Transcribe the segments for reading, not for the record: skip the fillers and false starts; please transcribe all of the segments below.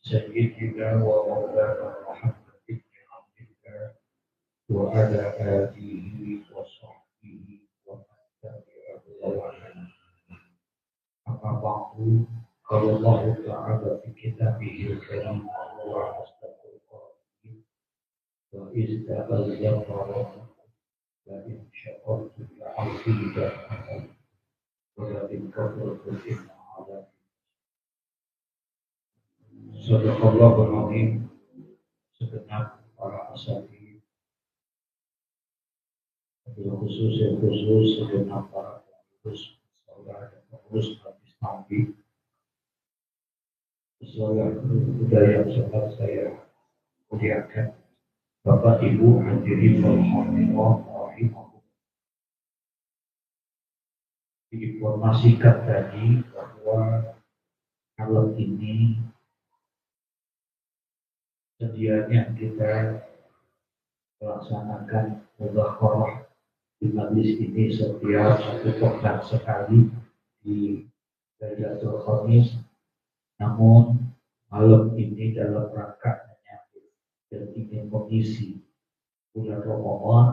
سيدنا ومولانا محمد بن عبد الله وعلى آله وصحبه ومن تبعه ومن أما بعد قال الله تعالى في كتابه الكريم وهو أصدق القائلين وإذ تأذن ربكم لئن شكرتم لأزيدنكم ولئن كفرتم إن عذابي Sadaqallahul Azim. Segenap para asatidz, khusus segenap para pengurus saudara dan pengurus Majelis Taklim sesuai budaya yang saya muliakan, Bapak Ibu hadirin rahimahullah. Diinformasikan tadi bahwa malam ini sedianya kita melaksanakan mudzakarah di majelis ini setiap satu pekan sekali di Lailatul Khamis. Namun malam ini dalam rangka menyambut dan ingin mengisi bulan Ramadan,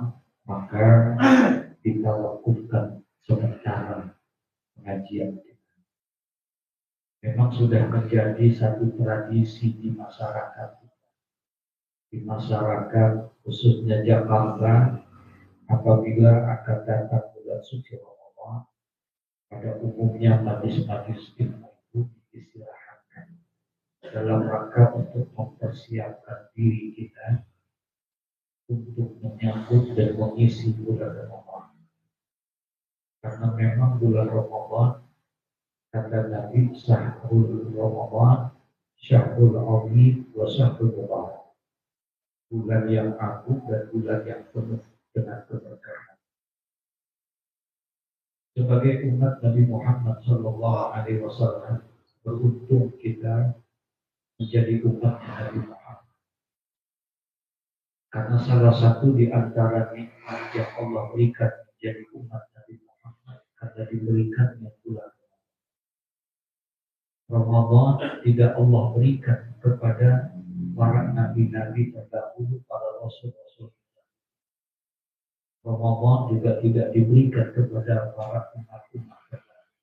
maka kita lakukan sementara pengajian. Memang sudah menjadi satu tradisi di masyarakat khususnya Jakarta, apabila akan datang bulan suci Ramadan, pada umumnya majelis-majelis ilmu itu diistirahatkan dalam rangka untuk mempersiapkan diri kita untuk menyambut dan mengisi bulan Ramadan. Karena memang bulan Ramadan, kata Nabi, syahrul Ramadan, syahrul azim wa syahrul mubarak. Bulan yang agung dan bulan yang penuh dengan keberkahan. Sebagai umat Nabi Muhammad Sallallahu Alaihi Wasallam, beruntung kita menjadi umat Nabi Muhammad. Karena salah satu di antara nikmat yang Allah berikan menjadi umat Nabi Muhammad karena diberikannya bulan Ramadan tidak Allah berikan kepada para nabi-nabi terdahulu, para rasul-rasul. Ramadan juga tidak diberikan kepada para umat-umat terdahulu.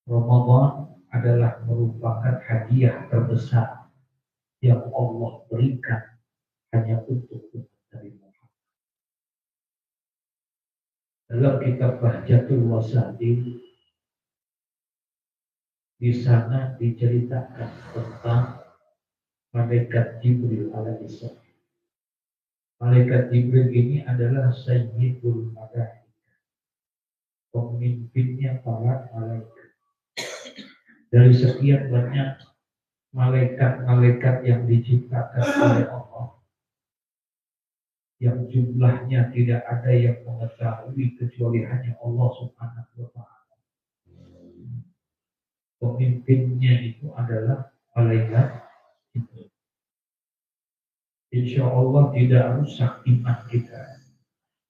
Ramadan adalah merupakan hadiah terbesar yang Allah berikan hanya untuk umat Nabi Muhammad. Dalam kitab Bahjatul Wasail, di sana diceritakan tentang Malaikat Jibril alaihissalam. Malaikat Jibril ini adalah Sayyidul Malaikah, pemimpinnya para malaikat. Dari sekian banyak malaikat-malaikat yang diciptakan oleh Allah, yang jumlahnya tidak ada yang mengetahui kecuali hanya Allah Subhanahu wa Ta'ala. Pemimpinnya itu adalah malaikat Jibril. Insya Allah tidak rusak iman kita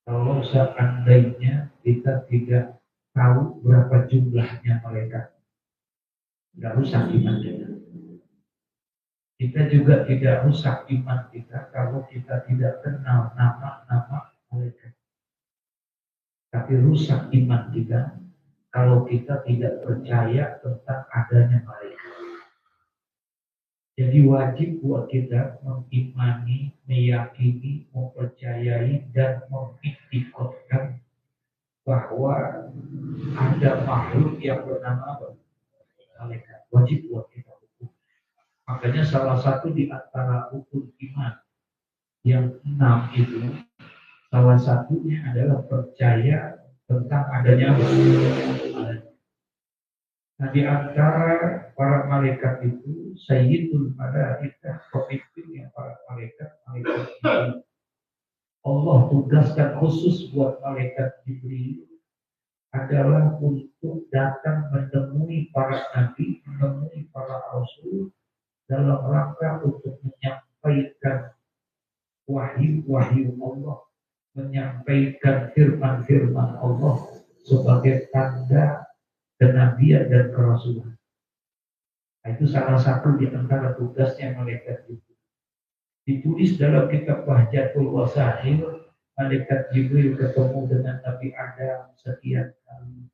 kalau seandainya kita tidak tahu berapa jumlahnya malaikat. Tidak rusak iman kita. Kita juga tidak rusak iman kita kalau kita tidak kenal nama-nama malaikat. Tapi rusak iman kita kalau kita tidak percaya tentang adanya malaikat. Jadi wajib buat kita mengimani, meyakini, mempercayai, dan mengiktikadkan bahwa ada makhluk yang bernama malaikat. Wajib buat kita hukum. Makanya salah satu di antara hukum iman yang 6 itu, salah satunya adalah percaya tentang adanya malaikat. Nah, di antara para malaikat itu, Sayyidul Malaikah, pemimpinnya para malaikat Jibril. Allah tugaskan khusus buat malaikat Jibril adalah untuk datang menemui para nabi, menemui para rasul dalam rangka untuk menyampaikan wahyu-wahyu Allah, menyampaikan firman-firman Allah sebagai tanda kenabian dan kerasulan. Nah, itu salah satu di antara tugasnya malaikat Jibril. Ditulis dalam kitab Bahjatul Wasail, malaikat Jibril ketemu dengan Nabi Adam sekian kali,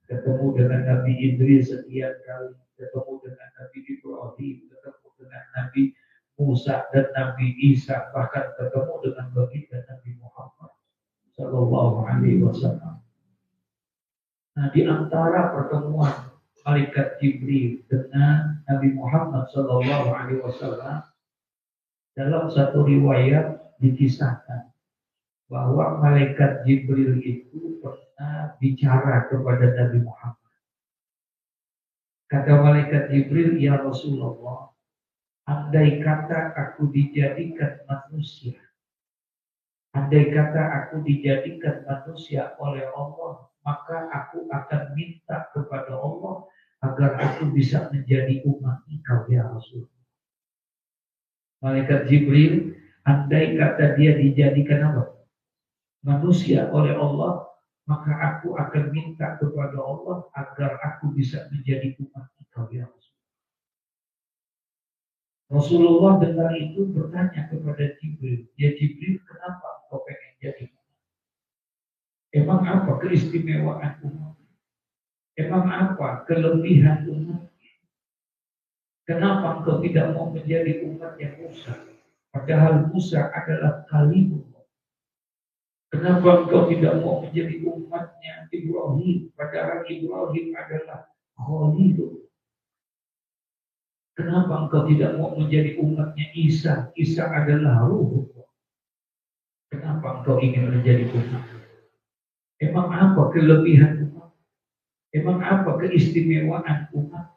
ketemu dengan Nabi Idris sekian kali, ketemu dengan Nabi Ibrahim, ketemu dengan Nabi Musa dan Nabi Isa, bahkan ketemu dengan baginda Nabi Muhammad Sallallahu Alaihi Wasallam. Nah, di antara pertemuan malaikat Jibril dengan Nabi Muhammad Sallallahu Alaihi Wasallam, dalam satu riwayat dikisahkan bahwa malaikat Jibril itu pernah bicara kepada Nabi Muhammad. Kata malaikat Jibril, ya Rasulullah, andai kata aku dijadikan manusia, andai kata aku dijadikan manusia oleh Allah, maka aku akan minta kepada Allah agar aku bisa menjadi umat Engkau ya Rasul. Malaikat Jibril, andai kata dia dijadikan apa? Manusia oleh Allah, maka aku akan minta kepada Allah agar aku bisa menjadi umat Engkau ya Rasul. Rasulullah dengar itu bertanya kepada Jibril, ya Jibril, kenapa kau pengen jadi umat? Emang apa keistimewaan umat? Emang apa kelebihan umat? Kenapa engkau tidak mau menjadi umatnya Musa? Padahal Musa adalah kalimullah. Kenapa engkau tidak mau menjadi umatnya Ibrahim? Padahal Ibrahim adalah Khalilullah. Kenapa engkau tidak mau menjadi umatnya Isa? Isa adalah Ruhullah. Kenapa engkau ingin menjadi umat? Emang apa kelebihan umat? Emang apa keistimewaan umat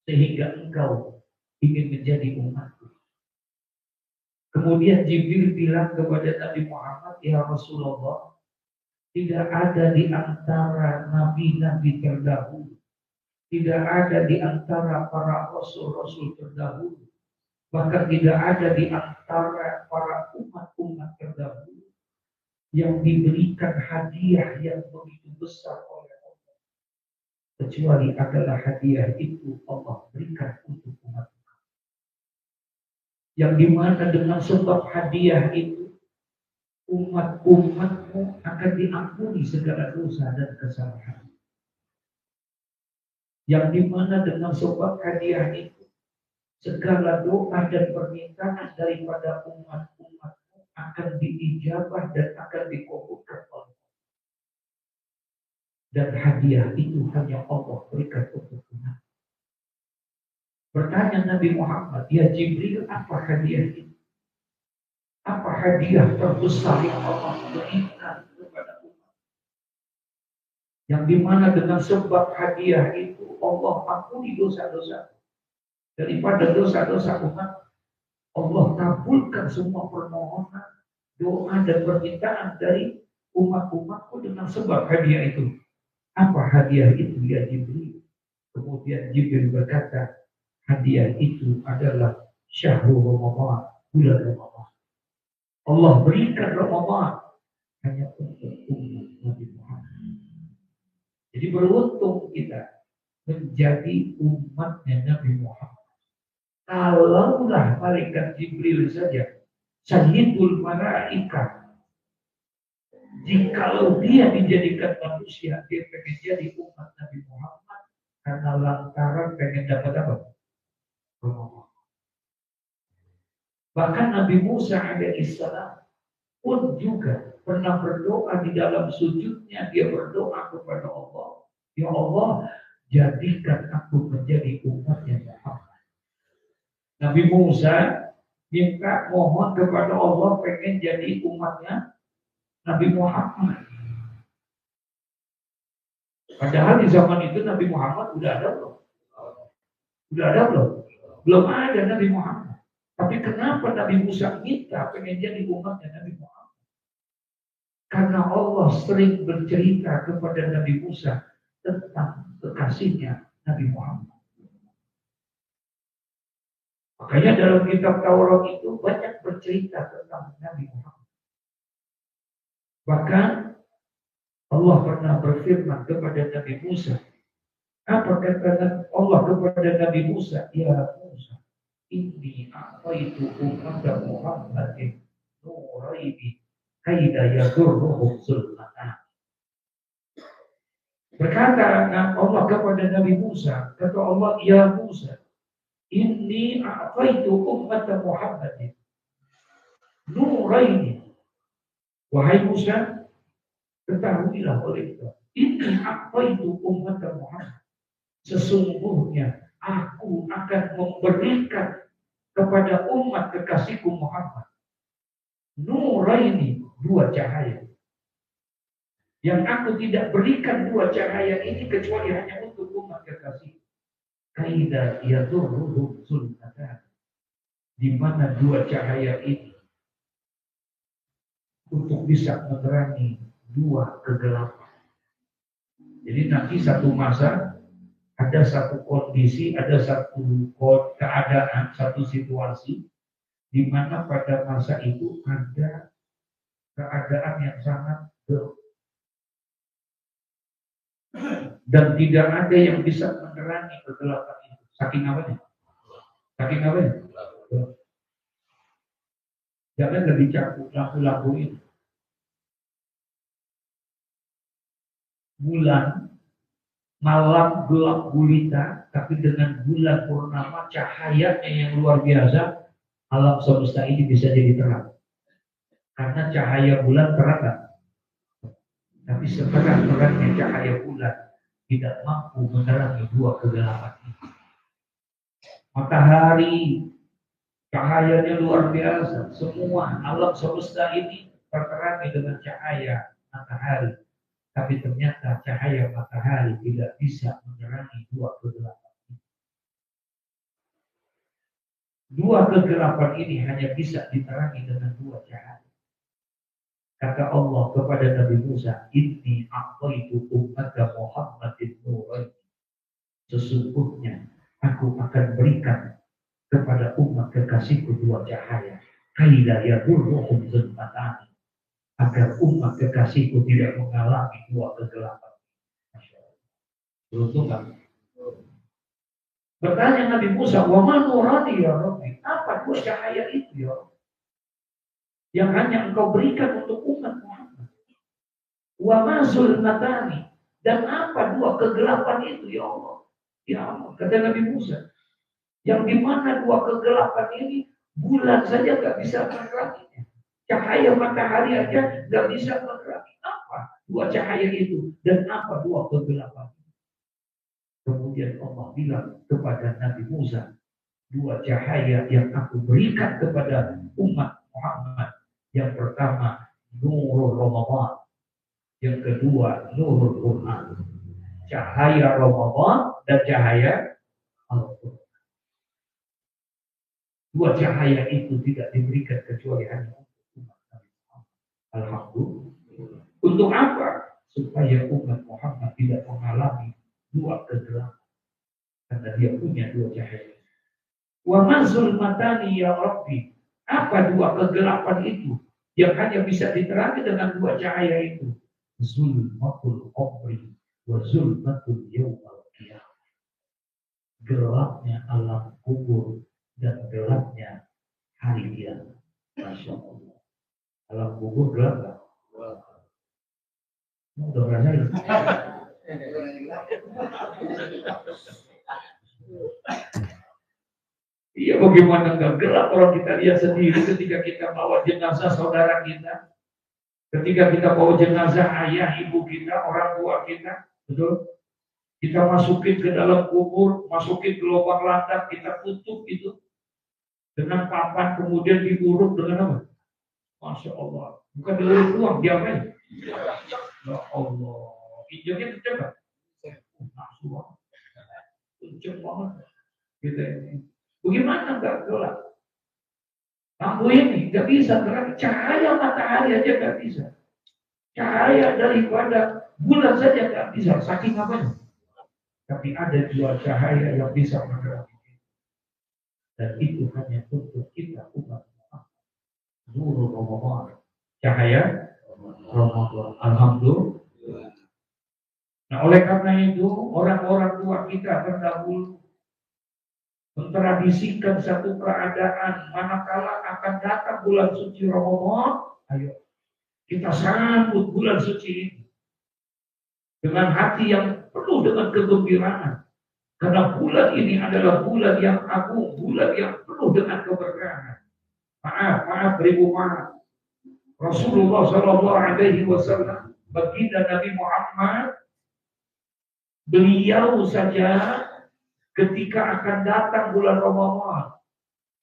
sehingga engkau ingin menjadi umatku? Kemudian Jibril bilang kepada Nabi Muhammad, ya Rasulullah, tidak ada di antara nabi-nabi terdahulu, tidak ada di antara para rasul-rasul terdahulu, bahkan tidak ada di antara para umat-umat terdahulu yang diberikan hadiah yang begitu besar oleh Allah, kecuali adalah hadiah itu Allah berikan untuk umat. Yang dimana dengan sebab hadiah itu umatmu akan diampuni segala dosa dan kesalahan. Yang dimana dengan sebab hadiah itu segala doa dan permintaan daripada umatmu akan diijabah dan akan dikabulkan oleh Allah. Dan hadiah itu hanya Allah berikan untuk umat. Bertanya Nabi Muhammad, ya Jibril, apa hadiah itu? Apa hadiah terbesar yang Allah berikan kepada umat? Yang dimana dengan sebab hadiah itu Allah ampuni dosa-dosa. Daripada dosa-dosa umat, Allah kabulkan semua permohonan, doa dan permintaan dari umat-umatku dengan sebab hadiah itu. Apa hadiah itu ya Jibril? Kemudian Jibril berkata, hadiah itu adalah syahrul Ramadan, bulan Ramadan. Allah berikan Ramadan hanya untuk umat Nabi Muhammad. Jadi beruntung kita menjadi umatnya Nabi Muhammad. Kalaulah malaikat Jibril saja, Sayyidul Malaikah, jikalau dia dijadikan manusia, dia pengen jadi umat Nabi Muhammad karena lantaran pengen dapat apa? Bahkan Nabi Musa alaihissalam pun juga pernah berdoa di dalam sujudnya, dia berdoa kepada Allah, ya Allah, jadikan aku menjadi umatnya Muhammad. Nabi Musa minta mohon kepada Allah pengen jadi umatnya Nabi Muhammad. Padahal di zaman itu Nabi Muhammad udah ada belum? Udah ada belum? Belum ada Nabi Muhammad. Tapi kenapa Nabi Musa minta pengen jadi umatnya Nabi Muhammad? Karena Allah sering bercerita kepada Nabi Musa tentang kekasihnya Nabi Muhammad. Makanya dalam kitab Taurat itu banyak bercerita tentang Nabi Muhammad. Bahkan Allah pernah berfirman kepada Nabi Musa, Apa kata Allah kepada Nabi Musa? Ya Musa, inni a'taitu ummata Muhammadin nuraini kaida yadurruhum zulmatan. Berkata Allah kepada Nabi Musa, kata Allah, ya Musa, inni a'taitu ummata Muhammadin nuraini. Wahai Musa, ketahuilah oleh itu. Inni a'taitu ummata Muhammad. Sesungguhnya aku akan memberikan kepada umat kekasihku Muhammad nuraini, dua cahaya. Yang aku tidak berikan dua cahaya ini kecuali hanya untuk umat kekasih. Kaida yadurruhum zulmatan. Di mana dua cahaya ini untuk bisa menerangi dua kegelapan. Jadi nanti satu masa ada satu kondisi, ada satu keadaan, satu situasi di mana pada masa itu ada keadaan yang sangat gelap. Dan tidak ada yang bisa menerangi kegelapan itu. Saking apa nih? Saking apa nih? Jangan lebih cakup lampu-lampu itu. Bulan, malam gelap gulita, tapi dengan bulan purnama cahayanya yang luar biasa, alam semesta ini bisa jadi terang. Karena cahaya bulan terang kan? Tapi seterang-terangnya cahaya bulan tidak mampu menerangi dua kegelapan ini. Matahari cahayanya luar biasa. Semua alam semesta ini terterangi dengan cahaya matahari. Tapi ternyata cahaya matahari tidak bisa menerangi dua kegelapan ini. Dua kegelapan ini hanya bisa diterangi dengan dua cahaya. Kata Allah kepada Nabi Musa, inni a'taitu ummata Muhammadin nurain. Sesungguhnya aku akan berikan kepada umat kekasihku dua cahaya. Kaida yadurruhum zulmatan. Agar umat kekasihku tidak mengalami dua kegelapan. Beruntung kan? Bertanya Nabi Musa, wa man nurani ya Rabbi? Apa dua cahaya itu ya? Yang hanya engkau berikan untuk umat Muhammad. Wa mazul matani, dan apa dua kegelapan itu ya Allah? Ya Allah, kata Nabi Musa, yang dimana dua kegelapan ini bulan saja nggak bisa meneranginya, cahaya matahari aja nggak bisa menerangi. Apa dua cahaya itu dan apa dua kegelapan? Kemudian Allah bilang kepada Nabi Musa, dua cahaya yang aku berikan kepada umat Muhammad. Yang pertama, Nurul Ramadan. Yang kedua, Nurul Quran. Cahaya Ramadan dan cahaya Al-Quran. Dua cahaya itu tidak diberikan kecuali hanya untuk umat Nabi Muhammad. Alhamdulillah. Untuk apa? Supaya umat Muhammad tidak mengalami dua kegelapan. Karena dia punya dua cahaya. Wa mazul matani ya Rabbi. Apa dua kegelapan itu yang hanya bisa diterangi dengan dua cahaya itu? Zulmatul qabri wa zulmatul yawmal qiyamah. Gelapnya alam kubur dan gelapnya hari kiamat. Masya Allah. Alam kubur gelap gak? Udah ngerasain? Iya, bagaimana nggak gelap kalau kita lihat sendiri ketika kita bawa jenazah saudara kita, ketika kita bawa jenazah ayah, ibu kita, orang tua kita, betul? Kita masukin ke dalam kubur, masukin ke lubang landak, kita tutup itu dengan papan, kemudian diuruk dengan apa? Masya Allah, bukan diuruk doang, diapain? Ya Allah, hijaunya kenceng nggak? Nafsu banget, kenceng banget. Kita ini. Bagaimana nggak gelap? Lampu ini nggak bisa terang, cahaya matahari aja nggak bisa. Cahaya daripada bulan saja nggak bisa. Saking apa? Tapi ada dua cahaya yang bisa menerangi. Dan itu hanya untuk kita umat Muhammad. Nurul Ramadan. Cahaya Ramadan. Alhamdulillah. Nah, oleh karena itu, orang-orang tua kita terdahulu mentradisikan satu keadaan manakala akan datang bulan suci Ramadan, ayo kita sambut bulan suci ini dengan hati yang penuh dengan kegembiraan. Karena bulan ini adalah bulan yang agung, bulan yang penuh dengan keberkahan. Maaf, beribu maaf. Rasulullah Shallallahu Alaihi Wasallam, baginda Nabi Muhammad, beliau saja ketika akan datang bulan Ramadan,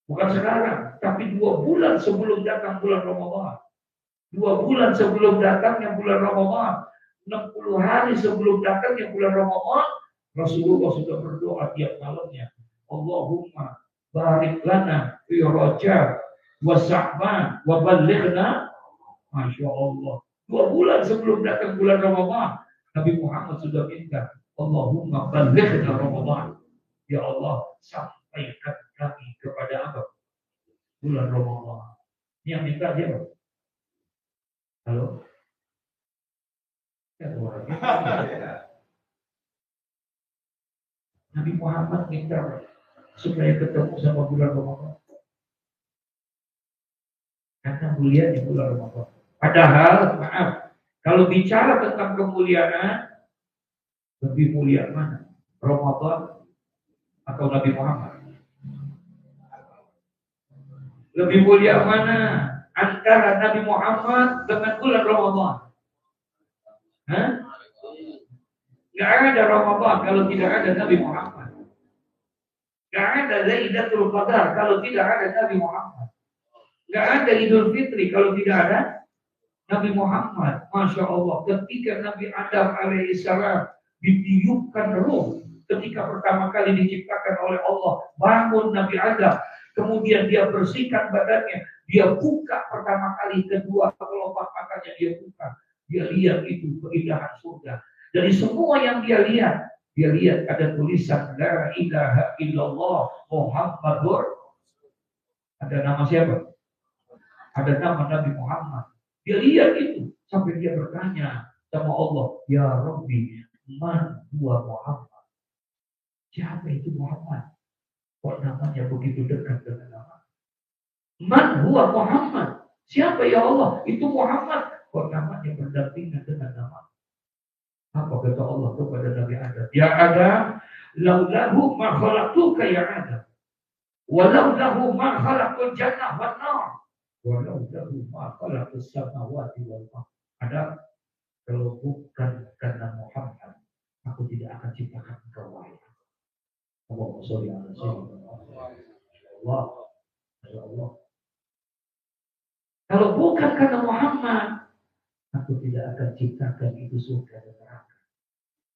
bukan sekarang, tapi 2 bulan sebelum datang bulan Ramadan, 2 bulan sebelum datangnya bulan Ramadan, 60 hari sebelum datangnya bulan Ramadan, Rasulullah sudah berdoa tiap malamnya. Allahumma barik lana fi Rajab wa Sya'ban wa ballighna. Masya Allah. 2 bulan sebelum datang bulan Ramadan, Nabi Muhammad sudah minta, Allahumma ballighna Ramadan. Ya Allah, sampaikan kami kepada apa? Bulan Ramadan. Yang minta siapa? Halo? Nabi Muhammad minta supaya ketemu sama bulan Ramadan. Karena mulia di bulan Ramadan. Padahal, maaf, kalau bicara tentang kemuliaan, lebih mulia mana? Ramadan atau Nabi Muhammad? Lebih mulia mana antara Nabi Muhammad dengan bulan Ramadan? Hah? Gak ada Ramadan kalau tidak ada Nabi Muhammad. Gak ada Lailatul Qadar kalau tidak ada Nabi Muhammad. Gak ada Idul Fitri kalau tidak ada Nabi Muhammad. Masya Allah, ketika Nabi Adam alaihissalam ditiupkan ruh, ketika pertama kali diciptakan oleh Allah, bangun Nabi Adam, kemudian dia bersihkan badannya, dia buka pertama kali, kedua kelopak matanya dia buka, dia lihat itu keindahan surga. Dari semua yang dia lihat ada tulisan La ilaha illallah Muhammadur. Ada nama siapa? Ada nama Nabi Muhammad. Dia lihat itu sampai dia bertanya sama Allah, Ya Rabbi, man huwa Muhammad? Siapa itu Muhammad? Kok namanya begitu dekat dengan nama? Man huwa Muhammad? Siapa ya Allah? Itu Muhammad. Kok namanya berdampingan dengan nama? Apa kata Allah kepada Nabi Adam? Ya Adam, laulahu ma khalaqtuka ya Adam. Walau lahu ma khalaqtul jannah wan nar. Walau lahu ma khalaqtus samawati wal ardh. Ada, kalau bukan karena Muhammad, aku tidak akan ciptakan engkau wahai. Allahumma sholli ala sayyidina Allah. Allah. Kalau bukan karena Muhammad, aku tidak akan ciptakan itu surga dan neraka.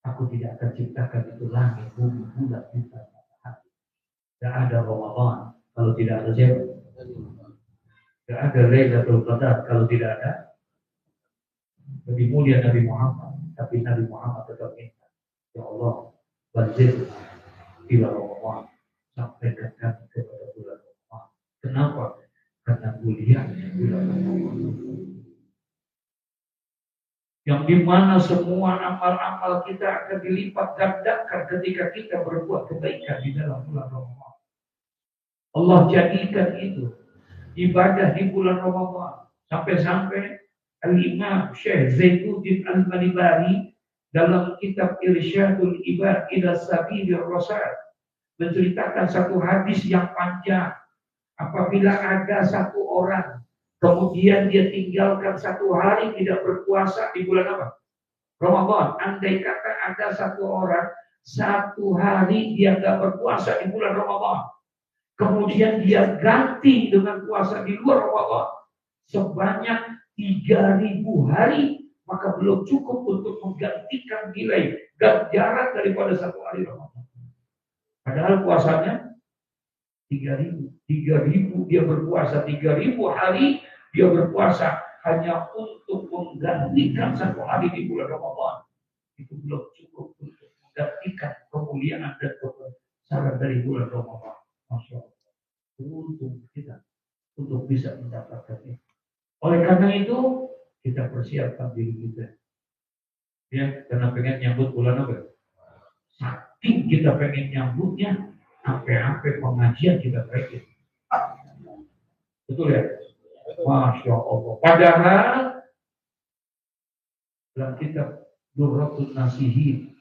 Aku tidak akan ciptakan itu langit, bumi, bulan, bintang, matahari. Tidak ada Ramadan kalau tidak ada siapa? Tidak ada Lailatul Qadar kalau tidak ada lebih mulia Nabi Muhammad. Tapi Nabi Muhammad tetap minta, Ya Allah, banjir ila Ramadan, sampaikan kami kepada bulan Ramadan. Kenapa? Karena mulianya bulan Ramadan. Yang dimana semua amal-amal kita akan dilipat gandakan ketika kita berbuat kebaikan di dalam bulan Ramadan. Allah jadikan itu ibadah di bulan Ramadan. Sampai-sampai Al-Imam Syekh Zainuddin Al-Malibari dalam kitab Irsyadul Ibad ila Sabilir Rasyad menceritakan satu hadis yang panjang. Apabila ada satu orang kemudian dia tinggalkan 1 hari tidak berpuasa di bulan apa? Ramadan. Andai kata ada satu orang 1 hari dia nggak berpuasa di bulan Ramadan, kemudian dia ganti dengan puasa di luar Ramadan sebanyak 3.000 hari, maka belum cukup untuk menggantikan nilai ganjaran daripada 1 hari Ramadan. Padahal puasanya 3.000 dia berpuasa 3.000 hari, dia berpuasa hanya untuk menggantikan 1 hari di bulan Ramadan. Itu belum cukup untuk menggantikan kemuliaan dan kebesaran dari bulan Ramadan. Masya Allah. Untung kita untuk bisa mendapatkan itu. Oleh karena itu kita persiapkan diri kita Ya, karena pengen nyambut bulan apa? Saking kita pengen nyambutnya, sampai-sampai pengajian kita berikan. Betul ya? Masya Allah. Padahal dalam kitab Durratun Nasihin,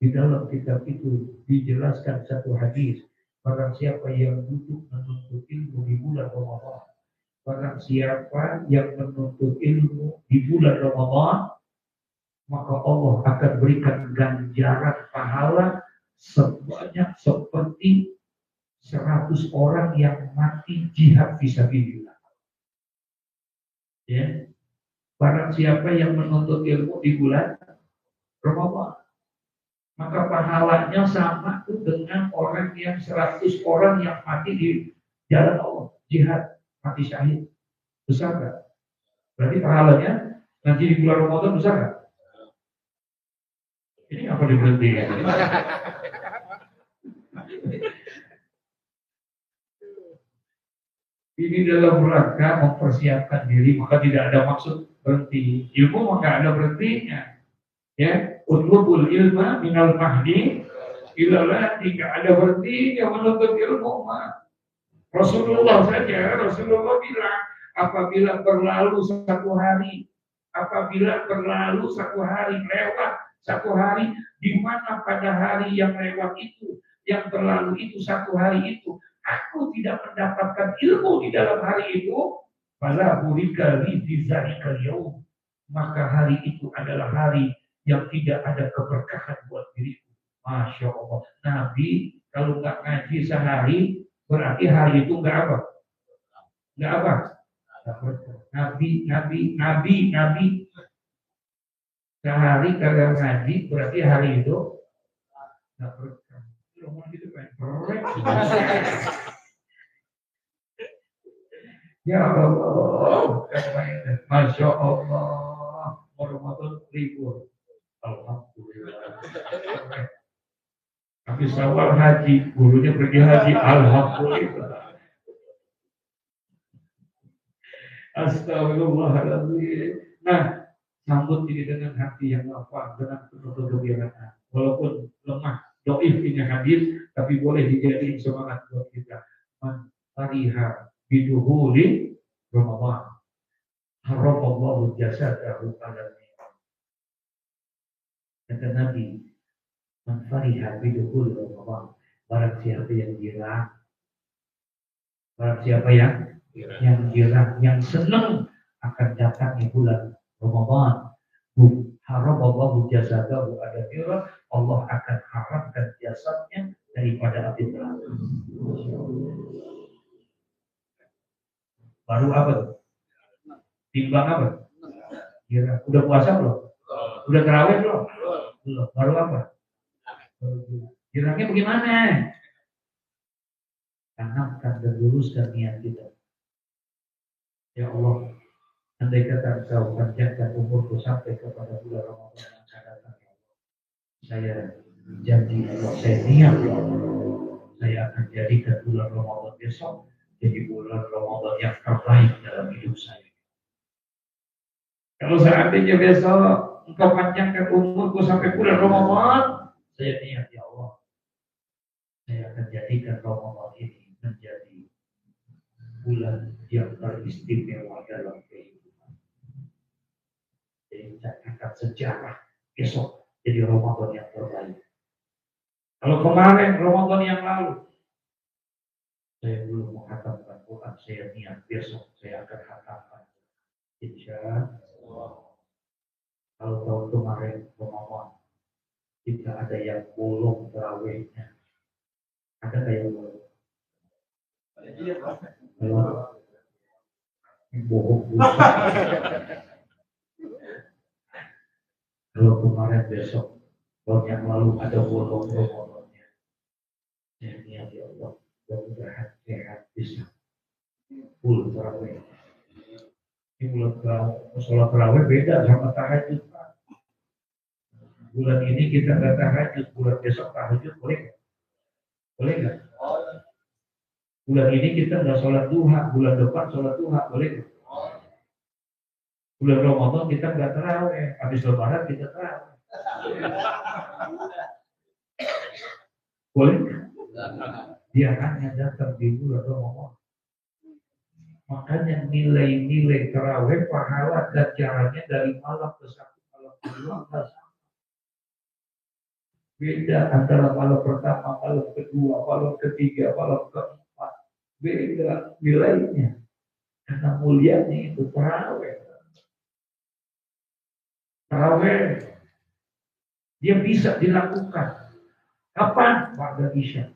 di dalam kitab itu dijelaskan satu hadis. Barang siapa yang duduk menuntut ilmu di bulan Ramadan, barang siapa yang menuntut ilmu di bulan Ramadan, maka Allah akan berikan ganjaran pahala sebanyak seperti 100 orang yang mati jihad fisabilillah. Ya. Barang siapa yang menuntut ilmu di bulan Ramadan, maka pahalanya sama tuh dengan orang yang 100 orang yang mati di jalan Allah, jihad, mati syahid. Besar nggak? Berarti pahalanya nanti di bulan Ramadan besar nggak? Ini apa diberhenti ya? Ini dalam rangka mempersiapkan diri, maka tidak ada maksud berhenti. Ilmu maka ada berhentinya. Ya, utlubul ilma minal mahdi ilalah, tidak ada berhentinya menuntut ilmu. Rasulullah bilang, apabila berlalu satu hari, lewat satu hari, di mana pada hari yang lewat itu, yang berlalu itu, satu hari itu, aku tidak mendapatkan ilmu di dalam hari itu, fala burika li fi zalikal yaum, maka hari itu adalah hari yang tidak ada keberkahan buat diriku. Masya Allah. Nabi kalau nggak ngaji sehari, berarti hari itu nggak apa? Nggak apa? Nabi. Sehari kagak ngaji, berarti hari itu nggak berkah. Gitu kan? Ya Allah, Masya Allah, Ramadan libur. Alhamdulillah. Habis awal haji, gurunya pergi haji. Alhamdulillah. Astagfirullahaladzim. Nah, sambut ini dengan hati yang lapang, dengan penuh kegembiraan. Walaupun lemah, doif ini hadis, tapi boleh dijadiin semangat buat kita. Man fariha biduhuli Ramadan, haramallahu jasadahu ala ni'am. Kata Nabi, man fariha biduhuli Ramadan, barang siapa yang girang, yang senang akan datangnya bulan Ramadan, haramallahu jasadahu ala ni'am, Allah akan haramkan jasadnya daripada api neraka. Baru apa tuh? Timbang apa? Kira. Udah puasa belum? Udah terawih belum? Belum. Baru apa? Kiranya bagaimana? Tanamkan dan luruskan niat kita. Ya Allah, andai kata Engkau panjangkan umurku sampai kepada bulan Ramadan yang akan datang, ya Allah, saya janji, Allah, saya niat, ya Allah, saya akan jadikan bulan Ramadan besok jadi bulan Ramadan yang terbaik dalam hidup saya. Kalau seandainya besok Engkau panjangkan umurku sampai bulan Ramadan, saya niat, ya Allah, saya akan jadikan Ramadan ini menjadi bulan yang teristimewa dalam kehidupan. Jadi mencatatkan sejarah besok jadi Ramadan yang terbaik. Kalau kemarin Ramadan yang lalu saya belum menghatamkan Quran, saya niat besok saya akan hatamkan. Insya Allah. Kalau tahun kemarin Ramadan kita ada yang bolong terawihnya, ada kayak bolong. Bohong. Kalau kemarin besok tahun yang lalu ada bolong Ramadannya, saya niat, ya Allah, mudah-mudahan sehat bisa full terawih. Ini bulan sholat terawih beda sama tahajud. Bulan ini kita nggak tahajud, bulan besok tahajud, boleh nggak? Boleh nggak? Bulan ini kita nggak sholat duha, bulan depan sholat duha, boleh nggak? Bulan Ramadan kita nggak terawih, habis lebaran kita terawih. Boleh? Dia hanya datang di bulan Ramadan. Makanya nilai-nilai tarawih, pahala dan caranya dari malam ke satu, malam kedua. Beda antara malam pertama, malam kedua, malam ketiga, malam keempat. Beda nilainya. Karena mulianya itu tarawih. Tarawih dia bisa dilakukan. Kapan? Pada Isya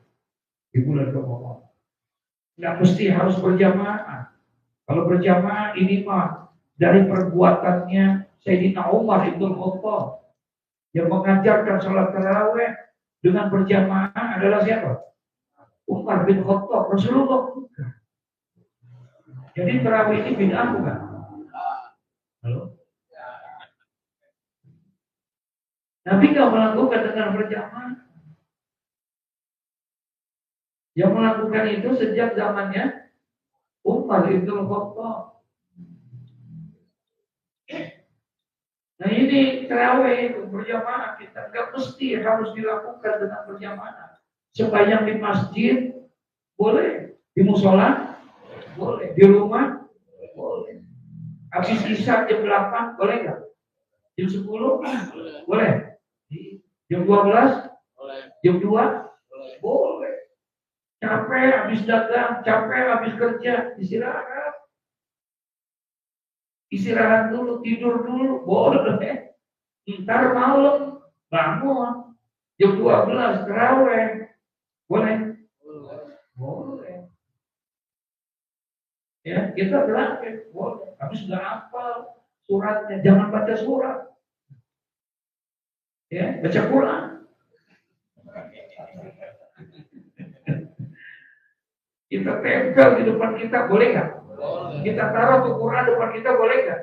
di bulan Ramadan. Nggak mesti harus berjamaah. Kalau berjamaah ini mah dari perbuatannya Sayyidina Umar Ibn Khattab yang mengajarkan sholat tarawih dengan berjamaah adalah siapa? Umar bin Khattab. Rasulullah bukan. Jadi tarawih ini bid'ah bukan? Halo? Nabi nggak melakukan dengan berjamaah. Yang melakukan itu sejak zamannya Umar bin Khattab. Nah ini tarawih itu berjamaah, kita nggak mesti harus dilakukan dengan berjamaah. Sembahyang di masjid boleh, di musola boleh, di rumah boleh. Habis isya jam 8 boleh nggak? Jam 10 boleh. Jam 12 jam 2 boleh. Capek habis dagang, capek habis kerja, istirahat. Istirahat dulu, tidur dulu, boleh. Ntar malam bangun jam 12 tarawih, boleh? Boleh. Ya, kita tarawih, boleh. Habis nggak hafal suratnya, jangan baca surat. Ya, baca Quran. Kita tempel di depan kita, boleh nggak? Kita taruh tuh Quran depan kita, boleh nggak?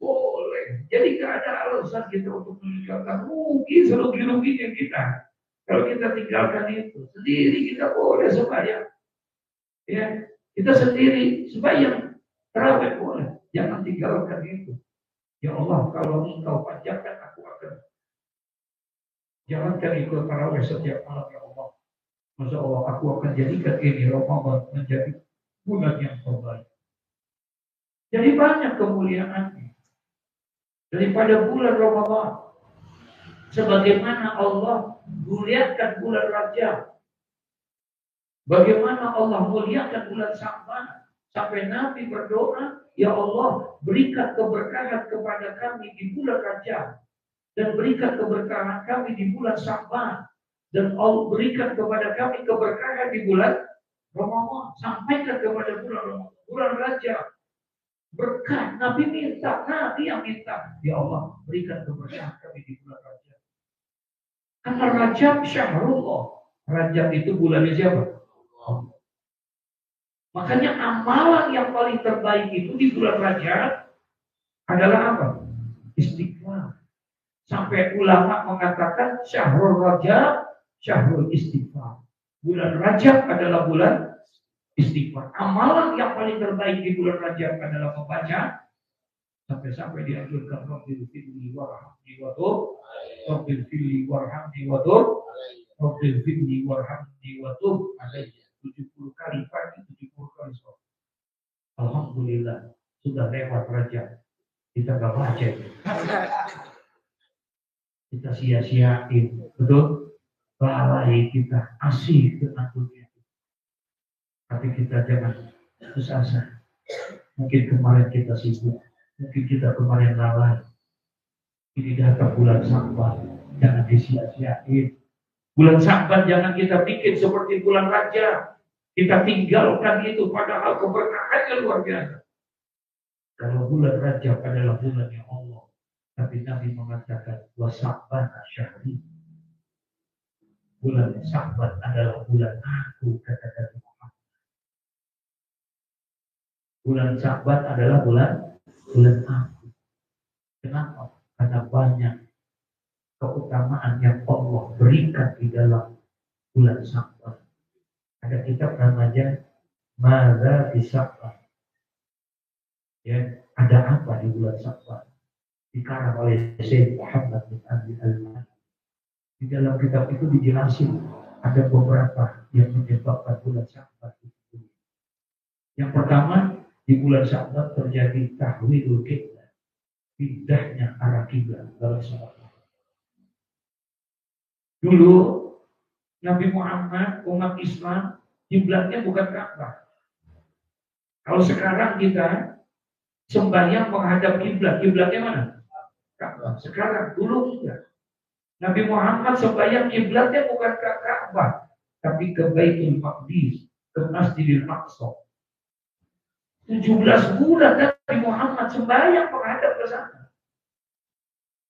Boleh. Jadi nggak ada alasan kita untuk meninggalkan, mungkin serugi-ruginya kita. Kalau kita tinggalkan itu, sendiri kita boleh sembahyang. Ya, kita sendiri sembahyang tarawih boleh. Jangan tinggalkan itu. Ya Allah, kalau Engkau panjangkan, aku akan jalankan ikut tarawih setiap malam, ya Allah. Masya Allah, aku akan jadikan ini Ramadan menjadi bulan yang terbaik. Jadi banyak kemuliaannya daripada bulan Ramadan. Sebagaimana Allah muliakan bulan Rajab, bagaimana Allah muliakan bulan Sya'ban, sampai Nabi berdoa, ya Allah berikan keberkahan kepada kami di bulan Rajab dan berikan keberkahan kami di bulan Sya'ban. Dan Allah berikan kepada kami keberkahan di bulan Ramadan. Sampaikan kepada bulan Rajab. Berkah, Nabi minta, Nabi yang minta. Ya Allah, berikan keberkahan kami di bulan Rajab. Karena Rajab syahrullah. Rajab itu bulannya siapa? Allah. Makanya amalan yang paling terbaik itu di bulan Rajab adalah apa? Istighfar. Sampai ulama mengatakan syahrul Rajab syahrul istighfar. Bulan Rajab adalah bulan istighfar. Amalan yang paling terbaik di bulan Rajab adalah membaca sampai dianjurkan Rabbil firli warhamni wadub, Rabbil firli warhamni wadub, Rabbil firli warhamni wadub. Ada 70 kali pagi, 70 kali sore. Alhamdulillah sudah lewat Rajab. Kita nggak baca. Kita sia-siain, betul? Lalai kita, asih dengan dunia. Tapi kita jangan putus asa. Mungkin kemarin kita sibuk, mungkin kita kemarin lalai. Ini datang bulan Sya'ban, jangan disia-siain. Bulan Sya'ban jangan kita bikin seperti bulan Rajab. Kita tinggalkan itu, padahal keberkahannya luar biasa. Kalau bulan Rajab adalah bulannya Allah, tapi Nabi mengatakan wa Sya'ban syahri. Bulan Sya'ban adalah bulan aku, kata Nabi Muhammad. Bulan Sya'ban adalah bulan aku. Kenapa? Karena banyak keutamaan yang Allah berikan di dalam bulan Sya'ban. Ada kitab namanya Mada di Sya'ban. Ya, ada apa di bulan Sya'ban? Dikarang oleh Syekh Muhammad bin Abi Al-Ma'an. Di dalam kitab itu dijelasin ada beberapa yang menyebabkan bulan Sya'ban itu. Yang pertama, di bulan Sya'ban terjadi tahwilul qiblat, pindahnya arah kiblat dalam sholat. Dulu Nabi Muhammad, umat Islam, kiblatnya bukan Ka'bah. Kalau sekarang kita sembahyang menghadap kiblat, kiblatnya mana? Ka'bah. Sekarang, dulu tidak. Nabi Muhammad sembahyang kiblatnya bukan ke Ka'bah, tapi ke Baitul Maqdis, ke Masjidil Aqsa. 17 bulan Nabi Muhammad sembahyang menghadap ke sana.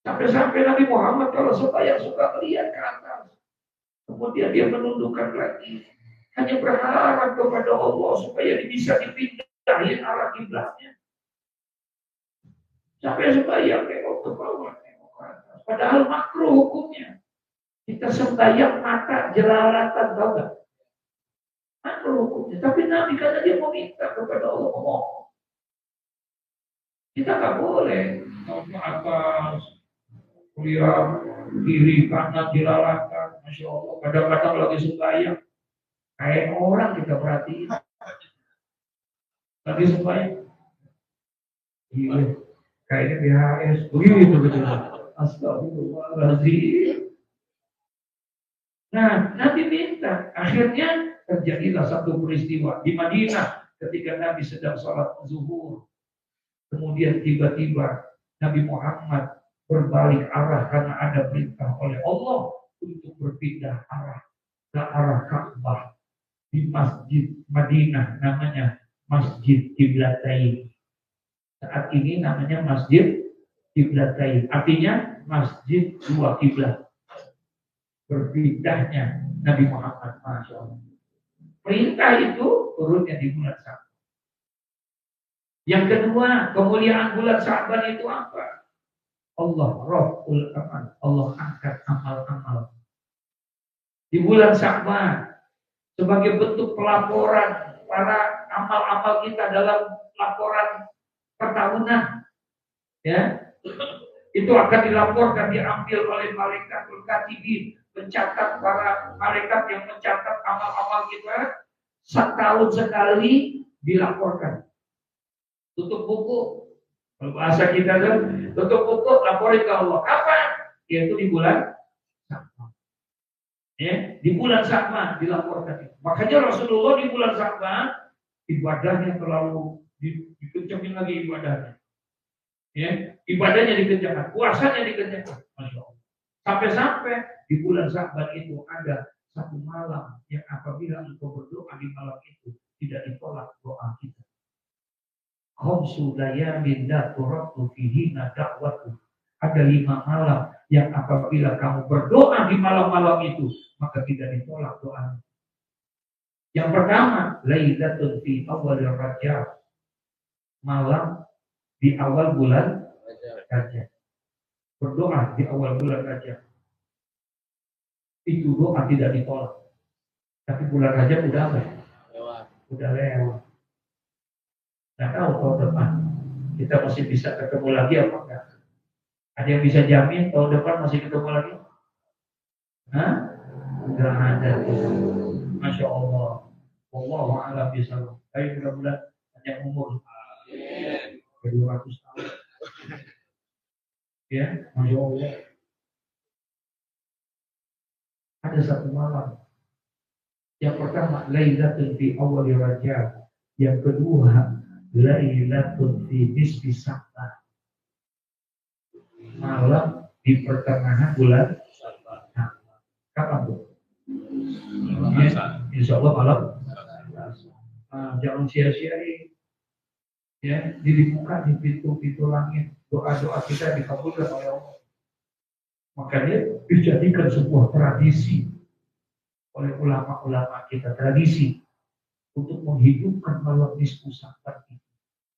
Sampai-sampai Nabi Muhammad kalau sembahyang suka melihat ke atas. Kemudian dia menundukkan lagi. Hanya berharap kepada Allah supaya bisa dipindahin arah kiblatnya. Sampai sembahyang tengok ke bawah, tengok ke atas. Padahal makruh hukumnya. Kita sembahyang mata jelalatan, tahu nggak? Makruh hukumnya. Tapi Nabi karena dia meminta kepada Allah, memohon. Kita nggak boleh ke atas, lihat kiri kanan jelalatan. Masya Allah. Kadang-kadang lagi sembahyang, kayak orang kita perhatiin. Lagi sembahyang, iya, kayaknya BHS, begitu betul. Astagfirullahaladzim. Nah, Nabi minta. Akhirnya terjadilah satu peristiwa di Madinah ketika Nabi sedang sholat zuhur. Kemudian tiba-tiba Nabi Muhammad berbalik arah karena ada perintah oleh Allah untuk berpindah arah ke arah Ka'bah di Masjid Madinah, namanya Masjid Qiblatain. Saat ini namanya Masjid Qiblatain, artinya masjid dua kiblat. Berpindahnya Nabi Muhammad, Masya Allah. Perintah itu turunnya di bulan Sya'ban. Yang kedua, kemuliaan bulan Sya'ban itu apa? Allah raf'ul amal, Allah angkat amal-amal. Di bulan Sya'ban sebagai bentuk pelaporan para amal-amal kita dalam laporan pertahunan, ya, itu akan dilaporkan, diambil oleh malaikat katibin, mencatat para malaikat yang mencatat amal-amal kita setahun sekali dilaporkan. Tutup buku, kalau bahasa kita tuh tutup buku, laporin ke Allah. Kapan? Yaitu di bulan Sya'ban. Ya, di bulan Sya'ban dilaporkan. Makanya Rasulullah di bulan Sya'ban ibadahnya terlalu dikencangin lagi ibadahnya. Ya, ibadahnya dikencangkan, puasanya dikencangkan, Masya Allah. Sampai-sampai di bulan Sya'ban itu ada satu malam yang apabila engkau berdoa di malam itu tidak ditolak doa kita. Khamsu layalin la turaddu fihinna da'watu. Ada 5 malam yang apabila kamu berdoa di malam-malam itu maka tidak ditolak doa. Yang pertama, lailatul fi awwalir Rajab. Malam di awal bulan Rajab. Berdoa di awal bulan Rajab. Itu doa tidak ditolak. Tapi bulan Rajab udah apa? Udah lewat. Nggak tahu tahun depan kita masih bisa ketemu lagi apa enggak? Ada yang bisa jamin tahun depan masih ketemu lagi? Hah? Udah ada. Masya Allah. Wallahu a'lam bishawab. Tapi mudah-mudahan panjang umur. 200 tahun. Ya, Masya Allah. Ada satu malam. Yang pertama, lailatul fi awal Rajab. Yang kedua, lailatul fi nisfi Sya'ban. Malam di pertengahan bulan Sya'ban. Kapan tuh? Ya, insya Allah malam. Jangan sia-siain. Ya, dibuka di pintu-pintu langit. Doa-doa kita dikabulkan oleh Allah. Makanya dijadikan sebuah tradisi oleh ulama-ulama kita, tradisi untuk menghidupkan malam nisfu Sya'ban itu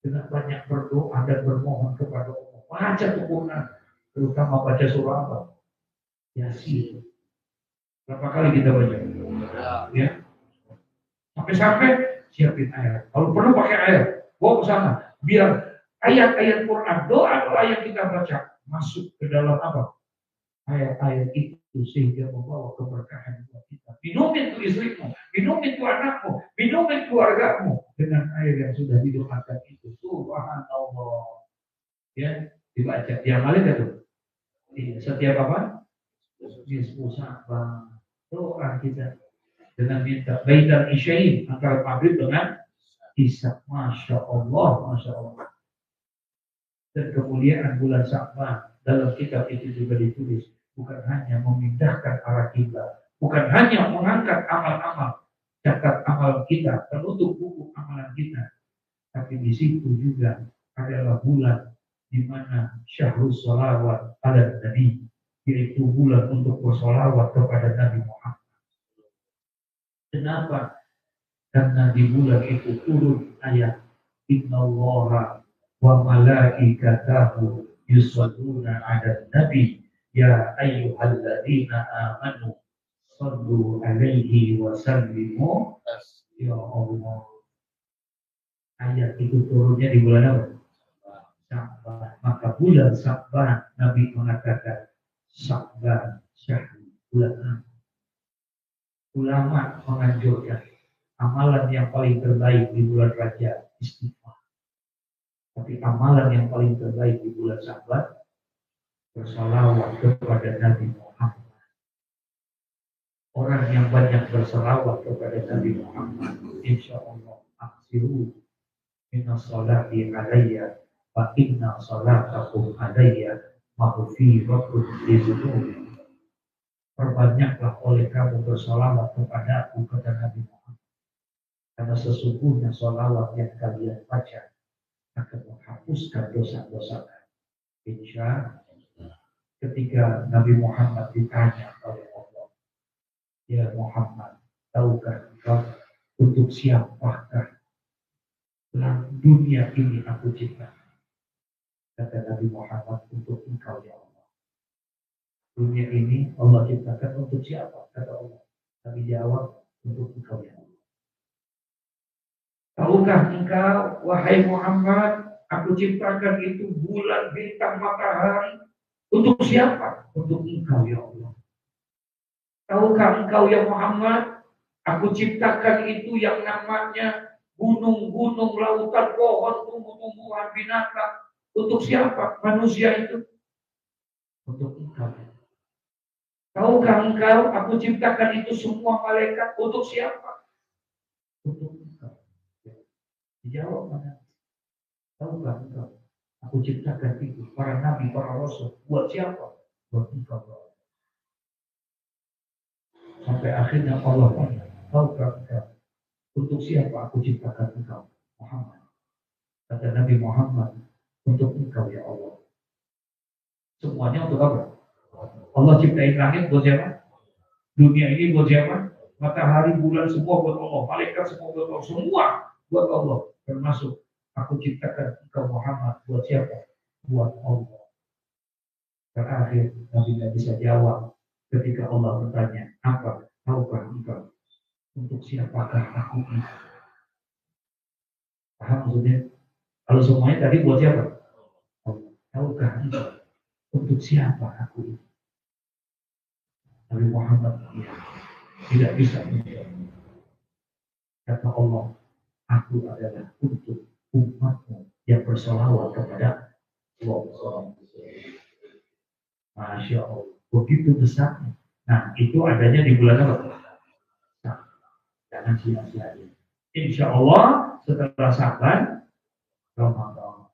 dengan banyak berdoa dan bermohon kepada Allah. Baca Quran, terutama baca surah apa? Yasin. Berapa kali kita baca? Ya. Sampai-sampai siapin air. Kalau perlu pakai air, bawa ke sana. Biar ayat-ayat Quran, doa-doa yang kita baca masuk ke dalam apa? ayat-ayat itu sehingga membawa keberkahan buat kita. Minumin itu istrimu, minumin itu anakmu, minumin keluargamu dengan air yang sudah didoakan itu. Subhanallah. Ya, dibaca. Diamalin kan tuh? Setiap apa? Nisfu Sya'ban. Doa kita dengan minta baitan isyain antara maghrib dengan isya. Masya Allah, masya Allah. Dan kemuliaan bulan Sya'ban dalam kitab itu juga ditulis bukan hanya memindahkan arah kiblat, bukan hanya mengangkat amal-amal, catat amal kita, penutup buku amalan kita, tapi di situ juga adalah bulan di mana syahrul sholawat ala Nabi, yaitu bulan untuk bersolawat kepada Nabi Muhammad. Kenapa? Karena di bulan itu turun ayat Innallaha wa malaikatahu yusalluna 'alan nabi ya ayyuhalladzina amanu shallu 'alaihi wa sallimu. Ya Allah. Ayat itu turunnya di bulan apa? Sya'ban. Maka bulan Sya'ban Nabi mengatakan Sya'ban syahrul bulan. Ulama menganjurkan amalan yang paling terbaik di bulan Rajab istighfar. Tapi amalan yang paling terbaik di bulan Sya'ban bersalawat kepada Nabi Muhammad. Orang yang banyak bersalawat kepada Nabi Muhammad, insya Allah aksiru inna salati alayya wa inna salatakum alayya maghfiratun lidzunub. Perbanyaklah oleh kamu bersalawat kepada aku, kata Nabi Muhammad. Karena sesungguhnya salawat yang kalian baca akan menghapuskan dosa-dosa. Insya ketika Nabi Muhammad ditanya oleh Allah, ya Muhammad, tahukah engkau untuk siapakah dunia ini aku ciptakan? Kata Nabi Muhammad, untuk engkau ya Allah. Dunia ini Allah ciptakan untuk siapa? Kata Allah. Nabi jawab, untuk engkau ya Allah. Tahukah engkau, wahai Muhammad, aku ciptakan itu bulan, bintang, matahari. Untuk siapa? Untuk engkau ya Allah. Tahukah engkau ya Muhammad, aku ciptakan itu yang namanya gunung-gunung, lautan, pohon, tumbuh-tumbuhan, binatang. Untuk siapa? Manusia itu. Untuk engkau. Tahukah engkau, aku ciptakan itu semua malaikat. Untuk siapa? Untuk engkau. Dijawab mana? Tahukah engkau, aku ciptakan itu para nabi, para rasul. Buat siapa? Buat engkau. Sampai akhirnya Allah tanya, tahukah engkau, untuk siapa aku ciptakan engkau? Muhammad. Kata Nabi Muhammad, untuk engkau ya Allah. Semuanya untuk apa? Allah ciptain langit buat siapa? Dunia ini buat siapa? Matahari, bulan, semua buat Allah. Malaikat semua buat Allah. Semua buat Allah. Termasuk aku ciptakan engkau Muhammad buat siapa? Buat Allah. Terakhir Nabi tidak bisa jawab ketika Allah bertanya, apa? Tahukah engkau untuk siapakah aku ini? Paham maksudnya? Kalau semuanya tadi buat siapa? Tahukah engkau untuk siapa aku ini? Nabi Muhammad tidak bisa menjawab. Kata Allah, aku adalah untuk umatmu yang bersolawat kepada Allah. Masya Allah, begitu besarnya. Nah, itu adanya di bulan apa? Nah, jangan sia-siain. Insya Allah setelah Sya'ban, Ramadan.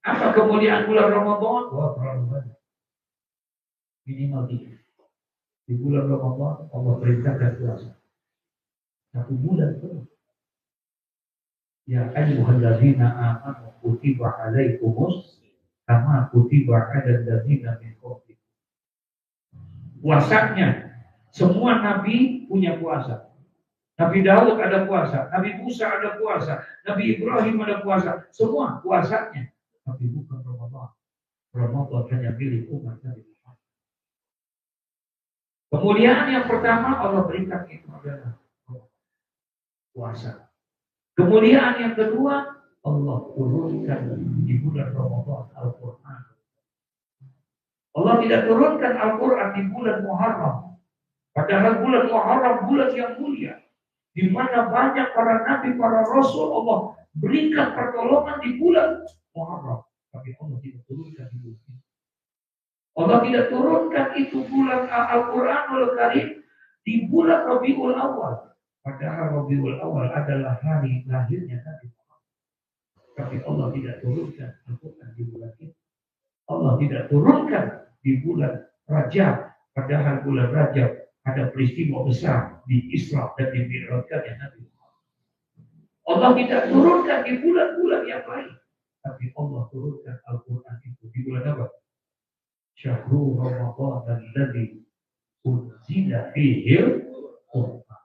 Apa kemuliaan bulan Ramadan? Wah, terlalu banyak. Minimal 3. Di bulan Ramadan Allah perintahkan puasa. 1 bulan penuh. Ya ayyuhalladzina amanu kutiba alaikumus kama kutiba 'alal ladzina min qablikum. Puasanya semua nabi punya puasa. Nabi Daud ada puasa, Nabi Musa ada puasa, Nabi Ibrahim ada puasa, semua puasanya. Tapi bukan Ramadan. Ramadan hanya milik umat Nabi Muhammad. Kemuliaan yang pertama Allah berikan itu adalah puasa. Kemuliaan yang kedua Allah turunkan di bulan Ramadan Al-Quran. Allah tidak turunkan Al-Quran di bulan Muharram. Padahal bulan Muharram bulan yang mulia, di mana banyak para nabi, para rasul Allah berikan pertolongan di bulan Muharram. Tapi Allah tidak turunkan di bulan ini. Allah tidak turunkan itu bulan Al-Quranul Karim di bulan Rabiul Awal. Padahal Rabiul Awal adalah hari lahirnya Nabi Muhammad. Tapi Allah tidak turunkan Al-Quran di bulan ini. Allah tidak turunkan di bulan Rajab. Padahal bulan Rajab ada peristiwa besar di Isra dan di Mi'rajnya Nabi Muhammad. Allah tidak turunkan di bulan-bulan yang lain. Tapi Allah turunkan Al-Quran itu di bulan apa? Syahrul Ramadan alladzi unzila fihi Al-Quran.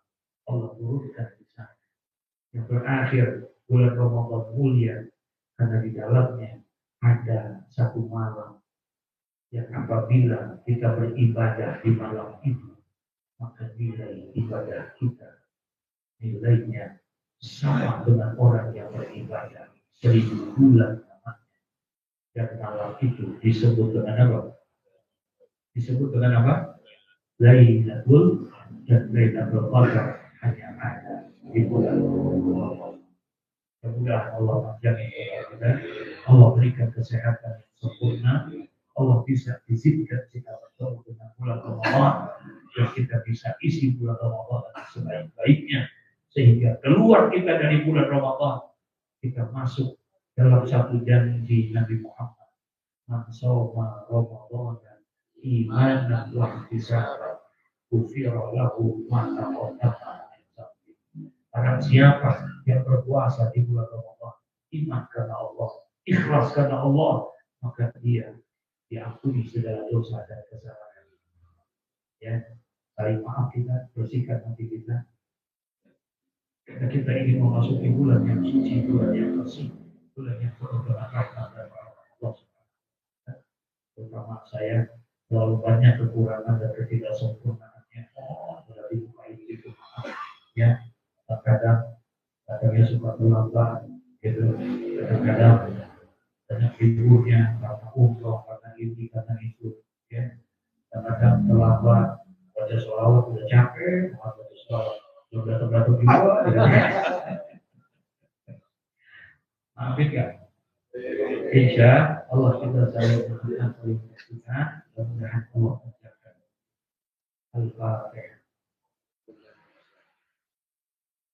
Allah turunkan di sana. Yang berakhir bulan Ramadan mulia karena di dalamnya ada satu malam yang apabila kita beribadah di malam itu, maka nilai ibadah kita nilainya sama dengan orang yang beribadah 1000 bulan namanya. Dan malam itu disebut dengan apa? Disebut dengan apa? Lailatul dan Lailatul Qadar hanya ada di bulan Ramadan. Mudah-mudahan Allah menjamin kita, Allah berikan kesehatan yang sempurna, Allah bisa izinkan kita bertemu dengan bulan Ramadan dan kita bisa isi bulan Ramadan sebaik-baiknya sehingga keluar kita dari bulan Ramadan kita masuk dalam satu janji Nabi Muhammad, man shoma Ramadan imanan wa ihtisaban ghufira lahu ma taqaddama min dhanbi. Barang siapa yang berpuasa di bulan Ramadan, iman karena Allah, ikhlas karena Allah, maka dia diampuni segala dosa dan kesalahan. Ya, saling maaf kita, bersihkan hati kita. Karena kita ingin memasuki bulan yang suci, bulan yang bersih, bulan yang penuh dengan rahmat dan Allah. Terutama saya terlalu banyak kekurangan dan ketidaksempurnaannya. Berarti baik itu ya. Kadang-kadang suka terlambat, gitu. Kadang-kadang banyak liburnya karena umroh, karena ini, karena itu. Ya. Kadang-kadang terlambat, baca sholawat udah capek, baca sholawat udah terbatuk juga. Ya. Maafin kan? Insya Allah kita saling menyaksikan dan mudah-mudahan Allah menjaga. Al-Fatihah.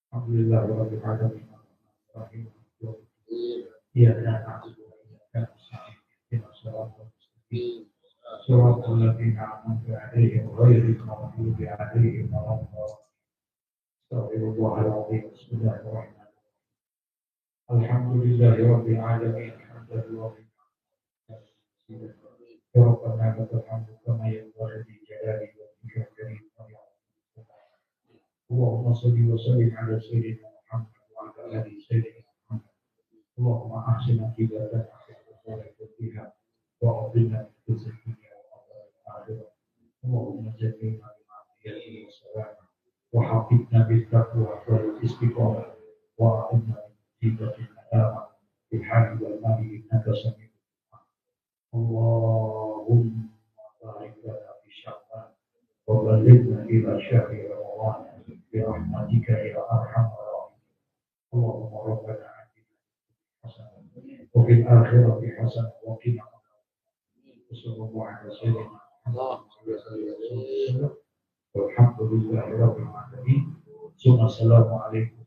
Alhamdulillah rabbil alamin. Iya dan aku dan Surah Al-Ladina Amantu Alaihim Ghairi Maghdubi Alaihim Waladhdallin. Astagfirullahaladzim. Bismillahirrahmanirrahim. Alhamdulillahi rabbil alamin. Alhamdulillah. Ya Rabbana lakal hamdu kama yanbaghi li jalali wajhika wa Allahumma shalli wa sallim ala sayyidina Muhammad wa ala ali sayyidina Muhammad. Allahumma ahsin aqibatana fiha wa a'tina min khizyi dunya wa akhirah. Allahumma jannibna bima'siyati wa salama wa hafidna bil taqwa wal istiqamah wa a'inna min musibatin nadama bil hali wal mali innaka sami'un. Allahumma barik lana fi sya'ban wa ballighna ila syahri Ramadan برحمتك يا أرحم الراحمين. اللهم ربنا آتنا حسنة وفي الآخرة حسنة وقنا عذاب النار. وصلى الله على سيدنا محمد وسلم والحمد لله رب العالمين. ثم السلام عليكم